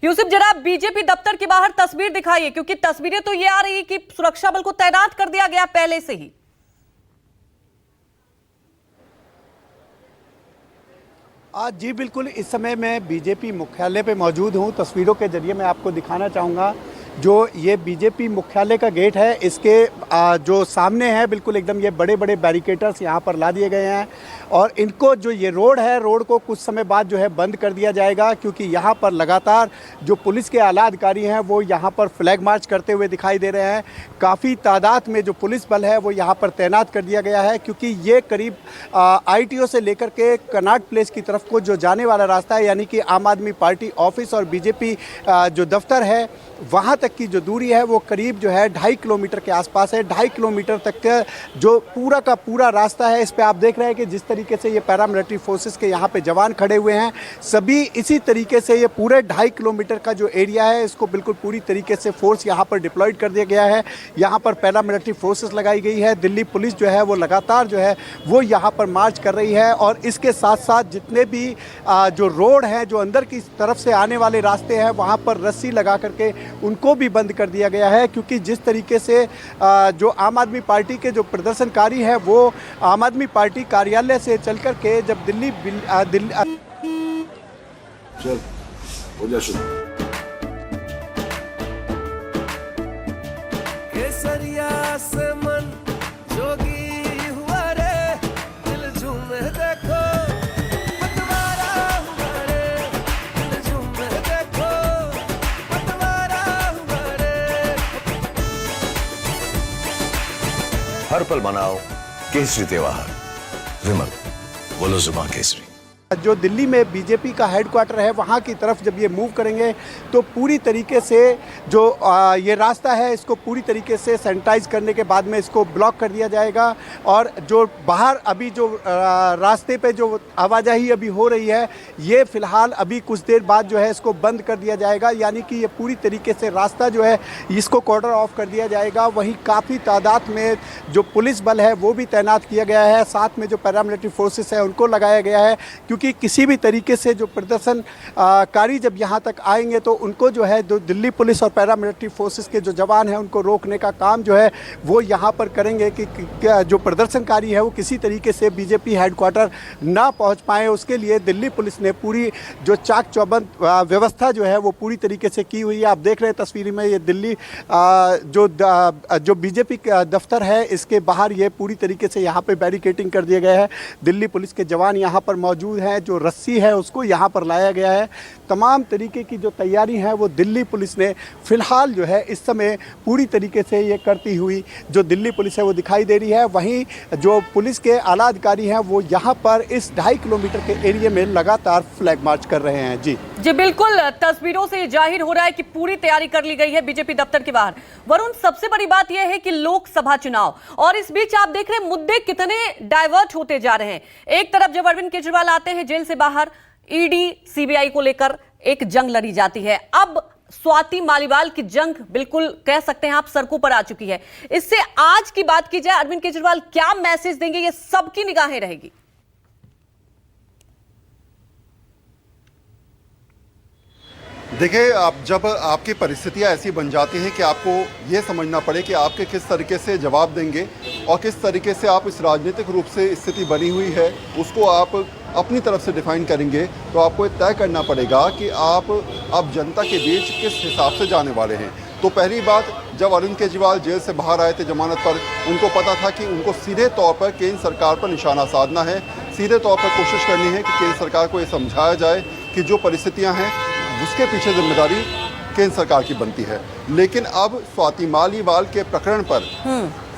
यूसुफ, जरा बीजेपी दफ्तर के बाहर तस्वीर दिखाइए, क्योंकि तस्वीरें तो ये आ रही है कि सुरक्षा बल को तैनात कर दिया गया पहले से ही। जी बिल्कुल, इस समय मैं बीजेपी मुख्यालय पे मौजूद हूँ। तस्वीरों के जरिए मैं आपको दिखाना चाहूँगा जो ये बीजेपी मुख्यालय का गेट है, इसके जो सामने है बिल्कुल एकदम ये बड़े बड़े बैरिकेड्स यहाँ पर ला दिए गए हैं और इनको जो ये रोड है, रोड को कुछ समय बाद जो है बंद कर दिया जाएगा, क्योंकि यहाँ पर लगातार जो पुलिस के आला अधिकारी हैं वो यहाँ पर फ्लैग मार्च करते हुए दिखाई दे रहे हैं। काफ़ी तादाद में जो पुलिस बल है वो यहाँ पर तैनात कर दिया गया है, क्योंकि ये करीब ITO से लेकर के कनॉट प्लेस की तरफ को जो जाने वाला रास्ता है, यानी कि आम आदमी पार्टी ऑफिस और बीजेपी जो दफ्तर है वहाँ तक की जो दूरी है वो करीब जो है 2.5 किलोमीटर के आसपास है। 2.5 किलोमीटर तक का जो पूरा का पूरा रास्ता है, इस पे आप देख रहे हैं कि जिस तरीके से ये पैरामिलिट्री फोर्सेस के यहाँ पे जवान खड़े हुए हैं, सभी इसी तरीके से ये पूरे 2.5 किलोमीटर का जो एरिया है इसको बिल्कुल पूरी तरीके से फोर्स यहाँ पर डिप्लॉयड कर दिया गया है। यहाँ पर पैरामिलिट्री फोर्सेस लगाई गई है। दिल्ली पुलिस जो है वो लगातार जो है वो यहाँ पर मार्च कर रही है और इसके साथ साथ जितने भी जो रोड हैं, जो अंदर की तरफ से आने वाले रास्ते हैं, वहाँ पर रस्सी लगा करके उनको भी बंद कर दिया गया है, क्योंकि जिस तरीके से जो आम आदमी पार्टी के जो प्रदर्शनकारी हैं वो आम आदमी पार्टी कार्यालय से चल कर के जब दिल्ली चल हो जा शुरू। केसरिया से मन जोगी हुआ रे, दिल झूमे देखो पतवारा हुआ रे, दिल झूमे देखो पतवारा हुआ रे। हर पल मनाओ केसरी त्योहार। विमल, बोलो जुबान केसरी। जो दिल्ली में बीजेपी का हेडक्वार्टर है वहाँ की तरफ जब ये मूव करेंगे तो पूरी तरीके से जो ये रास्ता है इसको पूरी तरीके से सैनिटाइज करने के बाद में इसको ब्लॉक कर दिया जाएगा और जो बाहर अभी जो रास्ते पे जो आवाजाही अभी हो रही है ये फ़िलहाल अभी कुछ देर बाद जो है इसको बंद कर दिया जाएगा, यानी कि ये पूरी तरीके से रास्ता जो है इसको कॉर्डर ऑफ कर दिया जाएगा। वहीं काफ़ी तादाद में जो पुलिस बल है वो भी तैनात किया गया है, साथ में जो पैरामिलिट्री फोर्सेस है उनको लगाया गया है, क्योंकि किसी भी तरीके से जो प्रदर्शनकारी जब यहाँ तक आएंगे तो उनको जो है जो दिल्ली पुलिस और पैरामिलिट्री फोर्सेस के जो जवान हैं उनको रोकने का काम जो है वो यहाँ पर करेंगे कि जो प्रदर्शनकारी है वो किसी तरीके से बीजेपी हेडक्वार्टर ना पहुँच पाए। उसके लिए दिल्ली पुलिस ने पूरी जो चाक चौबंद व्यवस्था जो है वो पूरी तरीके से की हुई है। आप देख रहे हैं तस्वीर में ये दिल्ली जो बीजेपी दफ्तर है इसके बाहर ये पूरी तरीके से यहाँ पर बैरिकेडिंग कर दिया गया है। दिल्ली पुलिस के जवान यहाँ पर मौजूद हैं, जो रस्सी है उसको यहाँ पर लाया गया है। तमाम तरीके की जो तैयारी है वो दिल्ली पुलिस ने फिलहाल जो है इस समय पूरी तरीके से ये करती हुई जो दिल्ली पुलिस है वो दिखाई दे रही है। वहीं जो पुलिस के आला अधिकारी हैं वो यहाँ पर इस 2.5 किलोमीटर के एरिया में लगातार फ्लैग मार्च कर रहे हैं। जी बिल्कुल, तस्वीरों से जाहिर हो रहा है कि पूरी तैयारी कर ली गई है बीजेपी दफ्तर के बाहर। वरुण, सबसे बड़ी बात यह है कि लोकसभा चुनाव और इस बीच आप देख रहे हैं मुद्दे कितने डाइवर्ट होते जा रहे हैं। एक तरफ जब अरविंद केजरीवाल आते हैं जेल से बाहर, ईडी सीबीआई को लेकर एक जंग लड़ी जाती है। अब स्वाति मालीवाल की जंग बिल्कुल कह सकते हैं आप सड़कों पर आ चुकी है। इससे आज की बात की जाए, अरविंद केजरीवाल क्या मैसेज देंगे, ये सबकी निगाहें रहेगी। देखिए, आप जब आपकी परिस्थितियां ऐसी बन जाती हैं कि आपको ये समझना पड़े कि आपके किस तरीके से जवाब देंगे और किस तरीके से आप इस राजनीतिक रूप से स्थिति बनी हुई है उसको आप अपनी तरफ से डिफाइन करेंगे, तो आपको ये तय करना पड़ेगा कि आप अब जनता के बीच किस हिसाब से जाने वाले हैं। तो पहली बात, जब अरविंद केजरीवाल जेल से बाहर आए थे जमानत पर, उनको पता था कि उनको सीधे तौर पर केंद्र सरकार पर निशाना साधना है, सीधे तौर पर कोशिश करनी है कि केंद्र सरकार को ये समझाया जाए कि जो परिस्थितियाँ हैं उसके पीछे जिम्मेदारी केंद्र सरकार की बनती है। लेकिन अब स्वाति मालीवाल के प्रकरण पर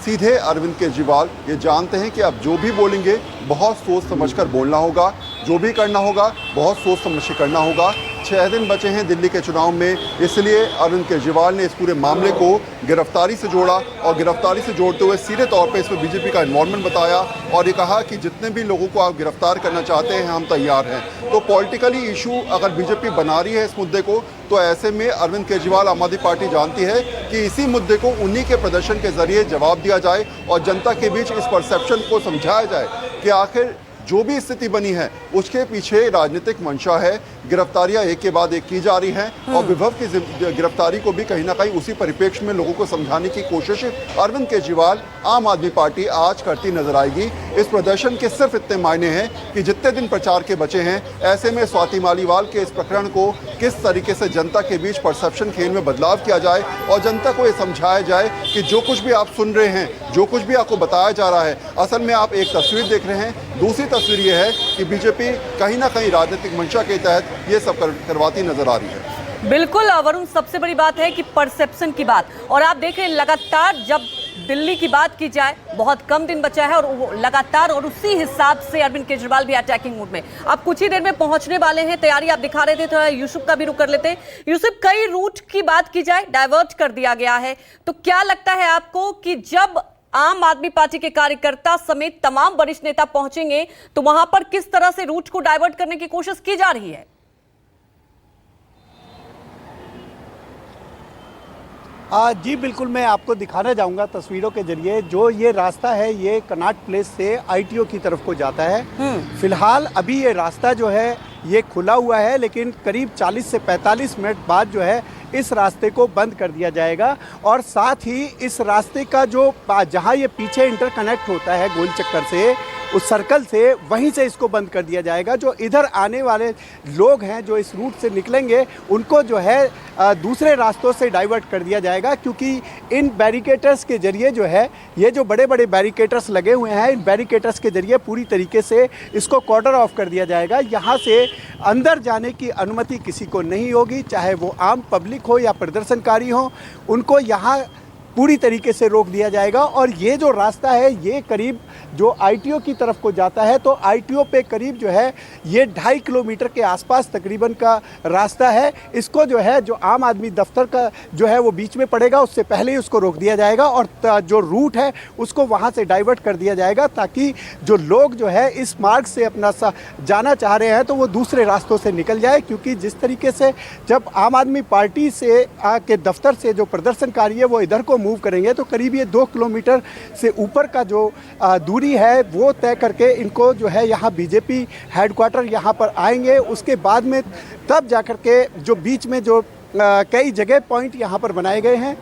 सीधे अरविंद केजरीवाल ये जानते हैं कि अब जो भी बोलेंगे बहुत सोच समझकर बोलना होगा, जो भी करना होगा बहुत सोच समझ के करना होगा। 6 दिन बचे हैं दिल्ली के चुनाव में, इसलिए अरविंद केजरीवाल ने इस पूरे मामले को गिरफ्तारी से जोड़ा और गिरफ्तारी से जोड़ते हुए सीधे तौर पे इसमें बीजेपी का इन्वॉल्वमेंट बताया और ये कहा कि जितने भी लोगों को आप गिरफ्तार करना चाहते हैं हम तैयार हैं। तो पॉलिटिकली इशू अगर बीजेपी बना रही है इस मुद्दे को, तो ऐसे में अरविंद केजरीवाल आम आदमी पार्टी जानती है कि इसी मुद्दे को उन्हीं के प्रदर्शन के जरिए जवाब दिया जाए और जनता के बीच इस परसेप्शन को समझाया जाए कि आखिर जो भी स्थिति बनी है उसके पीछे राजनीतिक मंशा है। गिरफ्तारियां एक के बाद एक की जा रही हैं और विभव की गिरफ्तारी को भी कहीं ना कहीं उसी परिप्रेक्ष्य में लोगों को समझाने की कोशिश अरविंद केजरीवाल, आम आदमी पार्टी आज करती नजर आएगी। इस प्रदर्शन के सिर्फ इतने मायने हैं कि जितने दिन प्रचार के बचे हैं, ऐसे में स्वाति मालीवाल के इस प्रकरण को किस तरीके से जनता के बीच परसेप्शन खेल में बदलाव किया जाए और जनता को ये समझाया जाए कि जो कुछ भी आप सुन रहे हैं, जो कुछ भी आपको बताया जा रहा है, असल में आप एक तस्वीर देख रहे हैं। दूसरी तस्वीर ये है कि बीजेपी कहीं ना कहीं राजनीतिक मंशा के तहत ये सब करवाती नजर आ रही है। बिल्कुल वरुण, सबसे बड़ी बात है कि परसेप्शन की बात, और आप देख रहे हैं लगातार जब दिल्ली की बात की जाए, बहुत कम दिन बचा है और लगातार और उसी हिसाब से अरविंद केजरीवाल भी अटैकिंग मूड में। अब कुछ ही देर में पहुंचने वाले हैं, तैयारी आप दिखा रहे थे, थोड़ा यूसुफ का भी रुख कर लेते हैं। यूसुफ, कई रूट की बात की जाए डाइवर्ट कर दिया गया है, तो क्या लगता है आपको कि जब आम आदमी पार्टी के कार्यकर्ता समेत तमाम वरिष्ठ नेता पहुंचेंगे तो वहां पर किस तरह से रूट को डाइवर्ट करने की कोशिश की जा रही है? जी बिल्कुल, मैं आपको दिखाना चाहूँगा तस्वीरों के जरिए। जो ये रास्ता है ये कनॉट प्लेस से आईटीओ की तरफ को जाता है। फिलहाल अभी ये रास्ता जो है ये खुला हुआ है, लेकिन करीब 40 से 45 मिनट बाद जो है इस रास्ते को बंद कर दिया जाएगा। और साथ ही इस रास्ते का जो जहाँ ये पीछे इंटरकनेक्ट होता है गोल चक्कर से, उस सर्कल से, वहीं से इसको बंद कर दिया जाएगा। जो इधर आने वाले लोग हैं जो इस रूट से निकलेंगे, उनको जो है दूसरे रास्तों से डाइवर्ट कर दिया जाएगा, क्योंकि इन बैरिकेटर्स के जरिए जो है, ये जो बड़े बड़े बैरिकेटर्स लगे हुए हैं, इन बैरिकेटर्स के जरिए पूरी तरीके से इसको कॉर्डर ऑफ कर दिया जाएगा। यहाँ से अंदर जाने की अनुमति किसी को नहीं होगी, चाहे वो आम पब्लिक हो या प्रदर्शनकारी हो, उनको यहाँ पूरी तरीके से रोक दिया जाएगा। और ये जो रास्ता है ये करीब जो आईटीओ की तरफ को जाता है, तो आईटीओ पे करीब जो है ये 2.5 किलोमीटर के आसपास तकरीबन का रास्ता है। इसको जो है, जो आम आदमी दफ्तर का जो है वो बीच में पड़ेगा, उससे पहले ही उसको रोक दिया जाएगा और जो रूट है उसको वहाँ से डाइवर्ट कर दिया जाएगा, ताकि जो लोग जो है इस मार्ग से अपना जाना चाह रहे हैं तो वो दूसरे रास्तों से निकल जाए। क्योंकि जिस तरीके से जब आम आदमी पार्टी से के दफ्तर से जो प्रदर्शनकारी है वो इधर को मूव करेंगे, तो करीब ये 2 किलोमीटर से ऊपर का जो दूरी है वो तय करके इनको जो है यहाँ बीजेपी हेडक्वार्टर यहाँ पर आएंगे। उसके बाद में तब जाकर के जो बीच में जो कई जगह पॉइंट यहाँ पर बनाए गए हैं,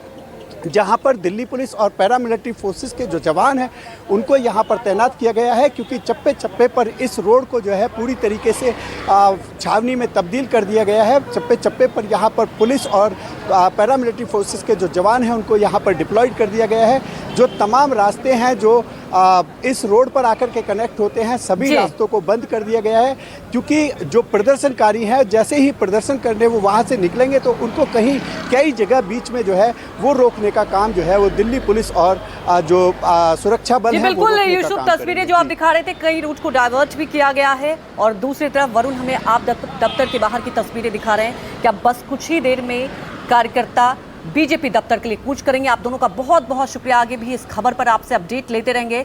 जहाँ पर दिल्ली पुलिस और पैरामिलिट्री फोर्सेस के जो जवान हैं उनको यहाँ पर तैनात किया गया है। क्योंकि चप्पे चप्पे पर इस रोड को जो है पूरी तरीके से छावनी में तब्दील कर दिया गया है। चप्पे चप्पे पर यहाँ पर पुलिस और पैरामिलिट्री फोर्सेस के जो जवान हैं उनको यहाँ पर डिप्लॉयड कर दिया गया है। जो तमाम रास्ते हैं जो इस रोड पर आकर के कनेक्ट होते हैं, सभी रास्तों को बंद कर दिया गया है। क्योंकि जो प्रदर्शनकारी हैं जैसे ही प्रदर्शन करने वो वहाँ से निकलेंगे तो उनको कई जगह बीच में जो है वो रोकने का काम जो है वो दिल्ली पुलिस और जो सुरक्षा बल है। बिल्कुल यूसुफ, तस्वीरें जो आप दिखा रहे थे, कई रूट को डाइवर्ट भी किया गया है। और दूसरी तरफ वरुण हमें आप दफ्तर के बाहर की तस्वीरें दिखा रहे हैं। क्या बस कुछ ही देर में कार्यकर्ता बीजेपी दफ्तर के लिए कूच करेंगे? आप दोनों का बहुत बहुत शुक्रिया। आगे भी इस खबर पर आपसे अपडेट लेते रहेंगे।